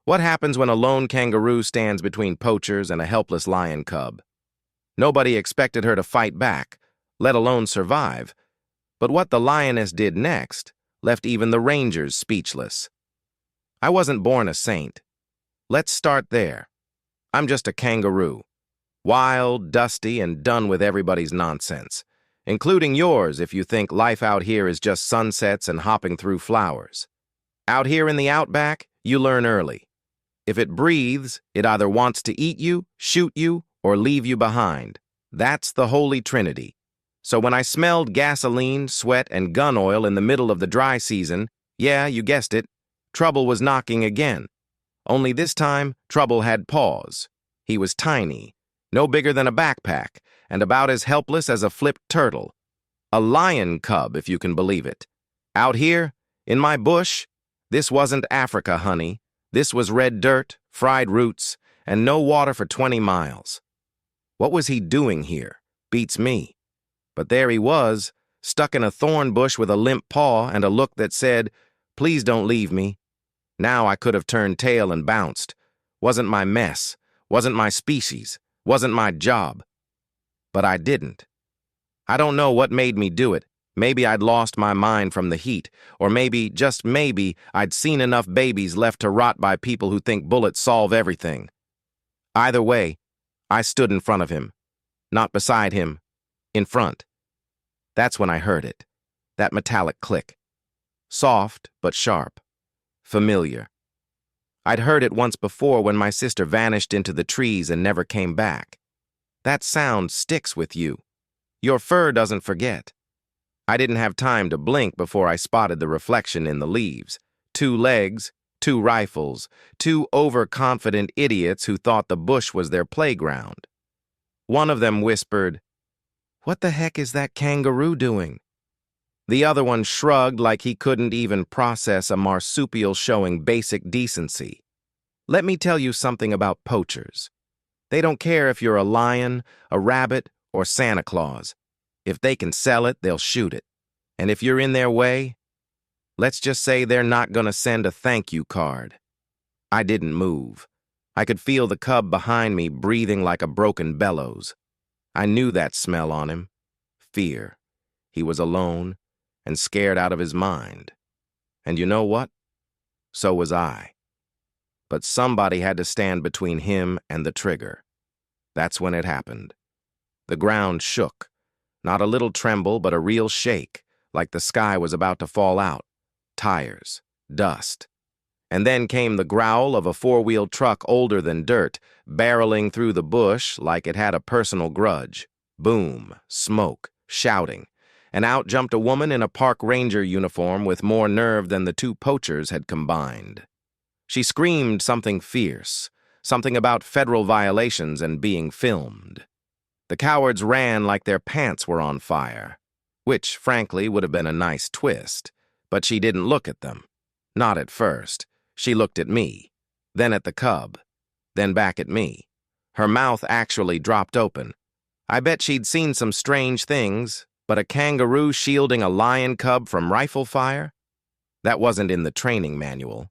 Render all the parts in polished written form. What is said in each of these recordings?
What happens when a lone kangaroo stands between poachers and a helpless lion cub? Nobody expected her to fight back, let alone survive. But what the lioness did next left even the rangers speechless. I wasn't born a saint. Let's start there. I'm just a kangaroo. Wild, dusty, and done with everybody's nonsense, including yours if you think life out here is just sunsets and hopping through flowers. Out here in the Outback, you learn early. If it breathes, it either wants to eat you, shoot you, or leave you behind. That's the Holy Trinity. So when I smelled gasoline, sweat, and gun oil in the middle of the dry season, yeah, you guessed it, trouble was knocking again. Only this time, trouble had paws. He was tiny, no bigger than a backpack, and about as helpless as a flipped turtle. A lion cub, if you can believe it. Out here, in my bush, this wasn't Africa, honey. This was red dirt, fried roots, and no water for 20 miles. What was he doing here? Beats me. But there he was, stuck in a thorn bush with a limp paw and a look that said, "Please don't leave me." Now I could have turned tail and bounced. Wasn't my mess, wasn't my species, wasn't my job. But I didn't. I don't know what made me do it. Maybe I'd lost my mind from the heat, or maybe, just maybe, I'd seen enough babies left to rot by people who think bullets solve everything. Either way, I stood in front of him. Not beside him. In front. That's when I heard it. That metallic click. Soft, but sharp. Familiar. I'd heard it once before when my sister vanished into the trees and never came back. That sound sticks with you. Your fur doesn't forget. I didn't have time to blink before I spotted the reflection in the leaves. 2 legs, 2 rifles, 2 overconfident idiots who thought the bush was their playground. One of them whispered, "What the heck is that kangaroo doing?" The other one shrugged like he couldn't even process a marsupial showing basic decency. Let me tell you something about poachers. They don't care if you're a lion, a rabbit, or Santa Claus. If they can sell it, they'll shoot it. And if you're in their way, let's just say they're not gonna send a thank you card. I didn't move. I could feel the cub behind me breathing like a broken bellows. I knew that smell on him. Fear. He was alone and scared out of his mind. And you know what? So was I. But somebody had to stand between him and the trigger. That's when it happened. The ground shook. Not a little tremble, but a real shake, like the sky was about to fall out. Tires, dust. And then came the growl of a 4-wheel truck older than dirt, barreling through the bush like it had a personal grudge. Boom, smoke, shouting. And out jumped a woman in a park ranger uniform with more nerve than the 2 poachers had combined. She screamed something fierce, something about federal violations and being filmed. The cowards ran like their pants were on fire, which, frankly, would have been a nice twist, but she didn't look at them. Not at first. She looked at me, then at the cub, then back at me. Her mouth actually dropped open. I bet she'd seen some strange things, but a kangaroo shielding a lion cub from rifle fire? That wasn't in the training manual.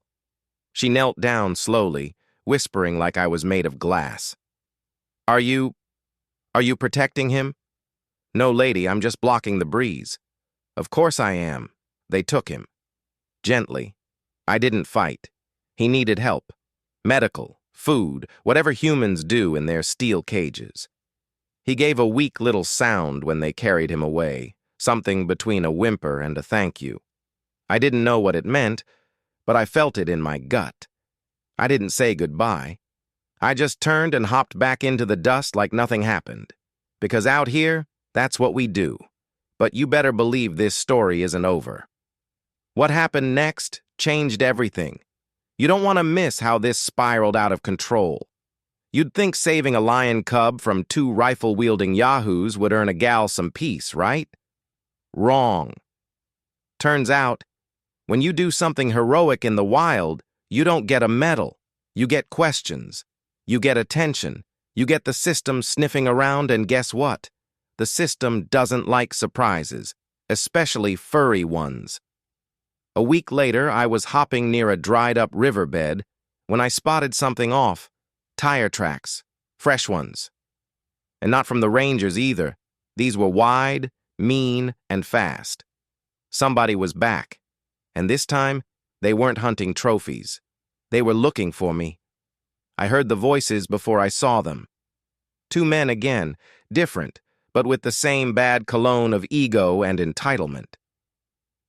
She knelt down slowly, whispering like I was made of glass. Are you protecting him?" "No, lady, I'm just blocking the breeze." "Of course I am." They took him. Gently. I didn't fight. He needed help. Medical, food, whatever humans do in their steel cages. He gave a weak little sound when they carried him away, something between a whimper and a thank you. I didn't know what it meant, but I felt it in my gut. I didn't say goodbye. I just turned and hopped back into the dust like nothing happened. Because out here, that's what we do. But you better believe this story isn't over. What happened next changed everything. You don't want to miss how this spiraled out of control. You'd think saving a lion cub from 2 rifle-wielding yahoos would earn a gal some peace, right? Wrong. Turns out, when you do something heroic in the wild, you don't get a medal. You get questions. You get attention. You get the system sniffing around, and guess what? The system doesn't like surprises, especially furry ones. A week later, I was hopping near a dried-up riverbed when I spotted something off. Tire tracks. Fresh ones. And not from the Rangers either. These were wide, mean, and fast. Somebody was back. And this time, they weren't hunting trophies. They were looking for me. I heard the voices before I saw them. Two men again, different, but with the same bad cologne of ego and entitlement.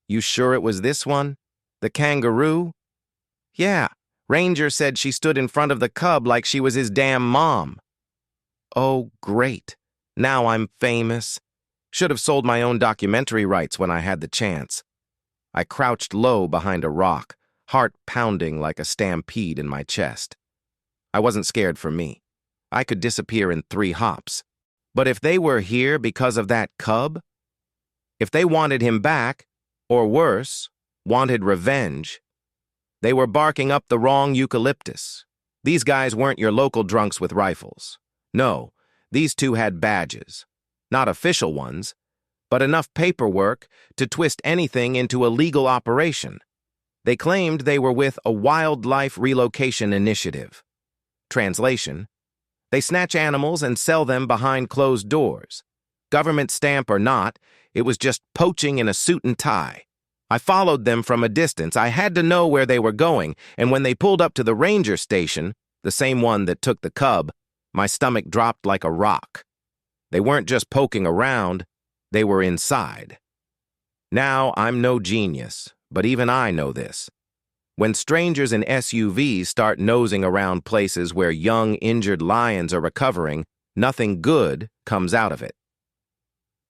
You sure it was this one? The Kangaroo? Yeah, Ranger said she stood in front of the cub like she was his damn mom. Oh, great. Now I'm famous. Should have sold my own documentary rights when I had the chance. I crouched low behind a rock, heart pounding like a stampede in my chest. I wasn't scared for me. I could disappear in 3 hops. But if they were here because of that cub, if they wanted him back, or worse, wanted revenge, they were barking up the wrong eucalyptus. These guys weren't your local drunks with rifles. No, these two had badges. Not official ones, but enough paperwork to twist anything into a legal operation. They claimed they were with a wildlife relocation initiative. Translation: they snatch animals and sell them behind closed doors. Government stamp or not, it was just poaching in a suit and tie. I followed them from a distance. I had to know where they were going, and when they pulled up to the ranger station, the same one that took the cub, my stomach dropped like a rock. They weren't just poking around, they were inside. Now, I'm no genius, but even I know this. When strangers in SUVs start nosing around places where young, injured lions are recovering, nothing good comes out of it.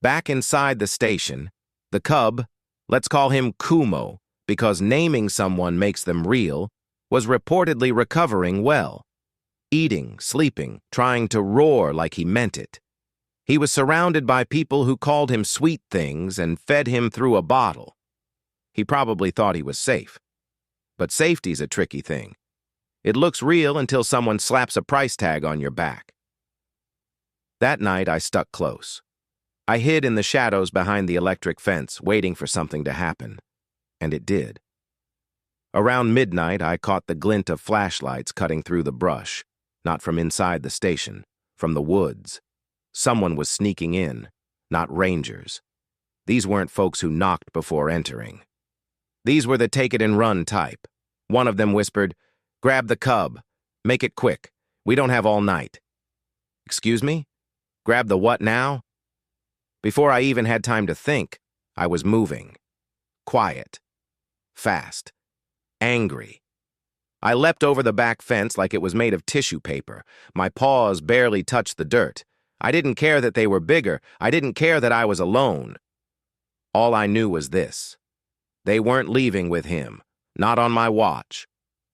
Back inside the station, the cub, let's call him Kumo, because naming someone makes them real, was reportedly recovering well. Eating, sleeping, trying to roar like he meant it. He was surrounded by people who called him sweet things and fed him through a bottle. He probably thought he was safe. But safety's a tricky thing. It looks real until someone slaps a price tag on your back. That night, I stuck close. I hid in the shadows behind the electric fence, waiting for something to happen. And it did. Around midnight, I caught the glint of flashlights cutting through the brush, not from inside the station, from the woods. Someone was sneaking in, not rangers. These weren't folks who knocked before entering. These were the take-it-and-run type. One of them whispered, "Grab the cub. Make it quick. We don't have all night." Excuse me? Grab the what now? Before I even had time to think, I was moving. Quiet. Fast. Angry. I leapt over the back fence like it was made of tissue paper. My paws barely touched the dirt. I didn't care that they were bigger. I didn't care that I was alone. All I knew was this. They weren't leaving with him. Not on my watch.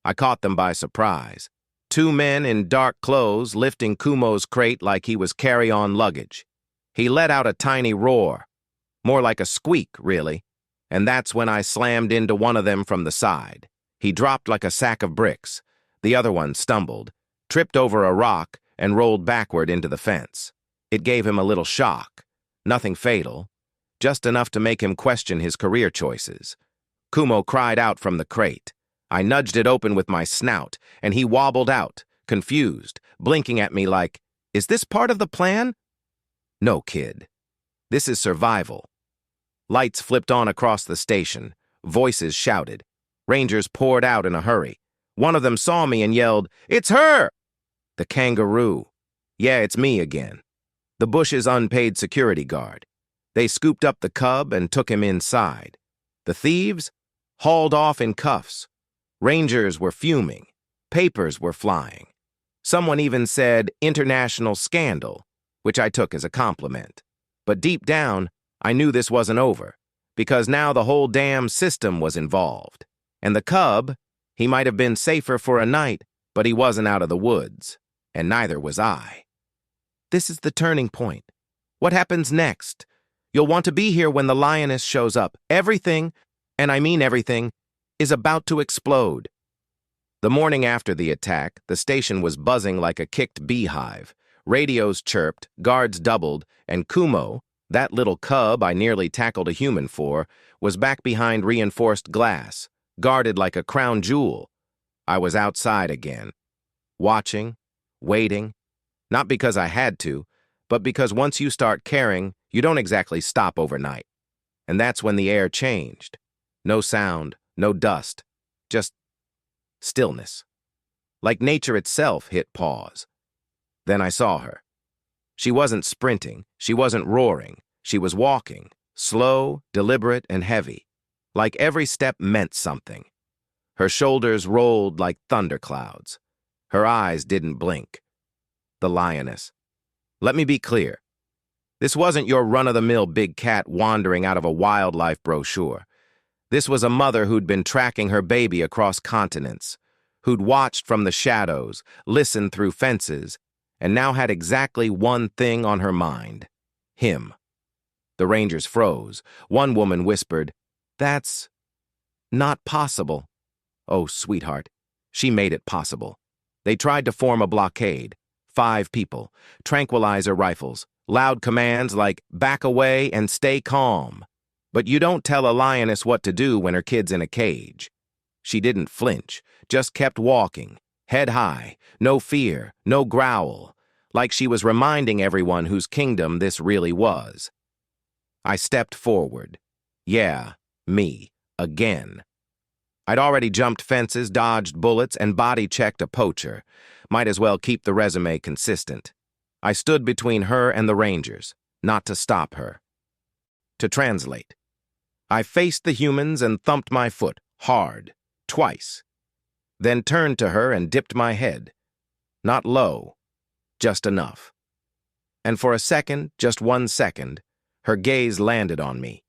I caught them by surprise. 2 men in dark clothes lifting Kumo's crate like he was carry-on luggage. He let out a tiny roar. More like a squeak, really. And that's when I slammed into one of them from the side. He dropped like a sack of bricks. The other one stumbled, tripped over a rock, and rolled backward into the fence. It gave him a little shock. Nothing fatal. Just enough to make him question his career choices. Kumo cried out from the crate. I nudged it open with my snout, and he wobbled out, confused, blinking at me like, "Is this part of the plan?" No, kid. This is survival. Lights flipped on across the station. Voices shouted. Rangers poured out in a hurry. One of them saw me and yelled, "It's her!" The Kangaroo. Yeah, it's me again. The Bush's unpaid security guard. They scooped up the cub and took him inside. The thieves? Hauled off in cuffs. Rangers were fuming. Papers were flying. Someone even said international scandal, which I took as a compliment. But deep down, I knew this wasn't over, because now the whole damn system was involved. And the cub, he might have been safer for a night, but he wasn't out of the woods. And neither was I. This is the turning point. What happens next? You'll want to be here when the Lioness shows up. Everything, and I mean everything, is about to explode. The morning after the attack, the station was buzzing like a kicked beehive. Radios chirped, guards doubled, and Kumo, that little cub I nearly tackled a human for, was back behind reinforced glass, guarded like a crown jewel. I was outside again, watching, waiting, not because I had to, but because once you start caring, you don't exactly stop overnight. And that's when the air changed. No sound, no dust, just stillness. Like nature itself hit pause. Then I saw her. She wasn't sprinting, she wasn't roaring, she was walking, slow, deliberate, and heavy. Like every step meant something. Her shoulders rolled like thunderclouds. Her eyes didn't blink. The lioness. Let me be clear. This wasn't your run-of-the-mill big cat wandering out of a wildlife brochure. This was a mother who'd been tracking her baby across continents, who'd watched from the shadows, listened through fences, and now had exactly one thing on her mind: him. The rangers froze. One woman whispered, "That's not possible." Oh, sweetheart, she made it possible. They tried to form a blockade. 5 people, tranquilizer rifles, loud commands like "back away and stay calm." But you don't tell a lioness what to do when her kid's in a cage. She didn't flinch, just kept walking, head high, no fear, no growl, like she was reminding everyone whose kingdom this really was. I stepped forward. Yeah, me, again. I'd already jumped fences, dodged bullets, and body-checked a poacher. Might as well keep the resume consistent. I stood between her and the rangers, not to stop her. To translate. I faced the humans and thumped my foot, hard, twice. Then turned to her and dipped my head. Not low, just enough. And for a second, just 1 second, her gaze landed on me.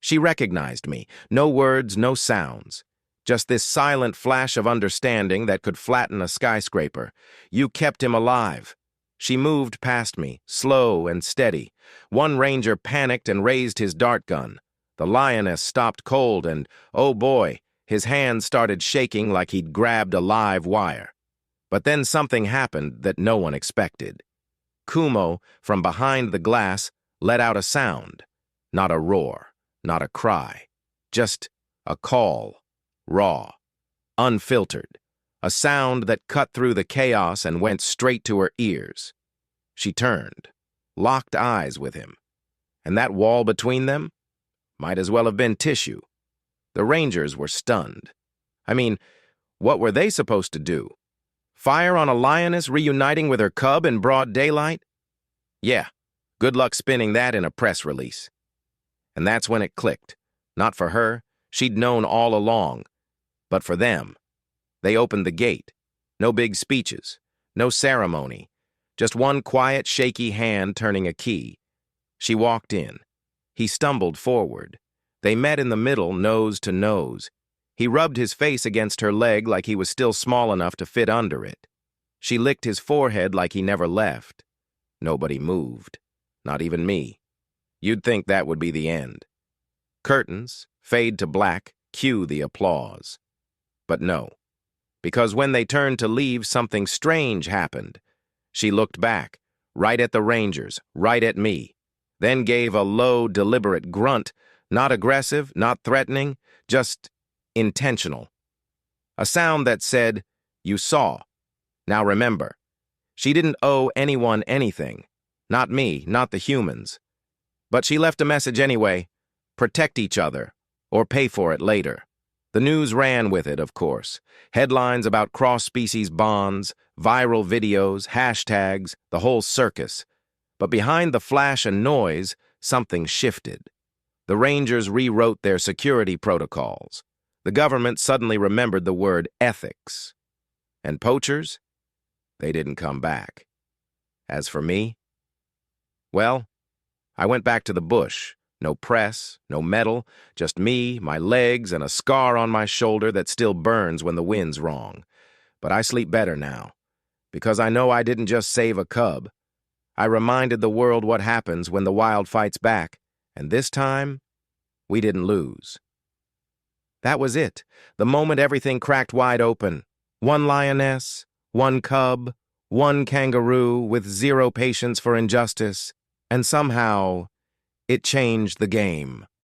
She recognized me, no words, no sounds. Just this silent flash of understanding that could flatten a skyscraper. You kept him alive. She moved past me, slow and steady. One ranger panicked and raised his dart gun. The lioness stopped cold and, oh boy, his hand started shaking like he'd grabbed a live wire. But then something happened that no one expected. Kumo, from behind the glass, let out a sound. Not a roar, not a cry. Just a call. Raw, unfiltered, a sound that cut through the chaos and went straight to her ears. She turned, locked eyes with him. And that wall between them might as well have been tissue. The rangers were stunned. I mean, what were they supposed to do? Fire on a lioness reuniting with her cub in broad daylight? Yeah, good luck spinning that in a press release. And that's when it clicked. Not for her, she'd known all along. But for them, they opened the gate. No big speeches, no ceremony, just one quiet, shaky hand turning a key. She walked in. He stumbled forward. They met in the middle, nose to nose. He rubbed his face against her leg like he was still small enough to fit under it. She licked his forehead like he never left. Nobody moved, not even me. You'd think that would be the end. Curtains, fade to black, cue the applause. But no, because when they turned to leave, something strange happened. She looked back, right at the rangers, right at me, then gave a low, deliberate grunt, not aggressive, not threatening, just intentional. A sound that said, "You saw. Now remember." She didn't owe anyone anything. Not me, not the humans. But she left a message anyway: protect each other, or pay for it later. The news ran with it, of course. Headlines about cross-species bonds, viral videos, hashtags, the whole circus. But behind the flash and noise, something shifted. The rangers rewrote their security protocols. The government suddenly remembered the word ethics. And poachers? They didn't come back. As for me, well, I went back to the bush. No press, no medal, just me, my legs, and a scar on my shoulder that still burns when the wind's wrong. But I sleep better now, because I know I didn't just save a cub. I reminded the world what happens when the wild fights back, and this time, we didn't lose. That was it, the moment everything cracked wide open. One lioness, one cub, one kangaroo with zero patience for injustice, and somehow, it changed the game.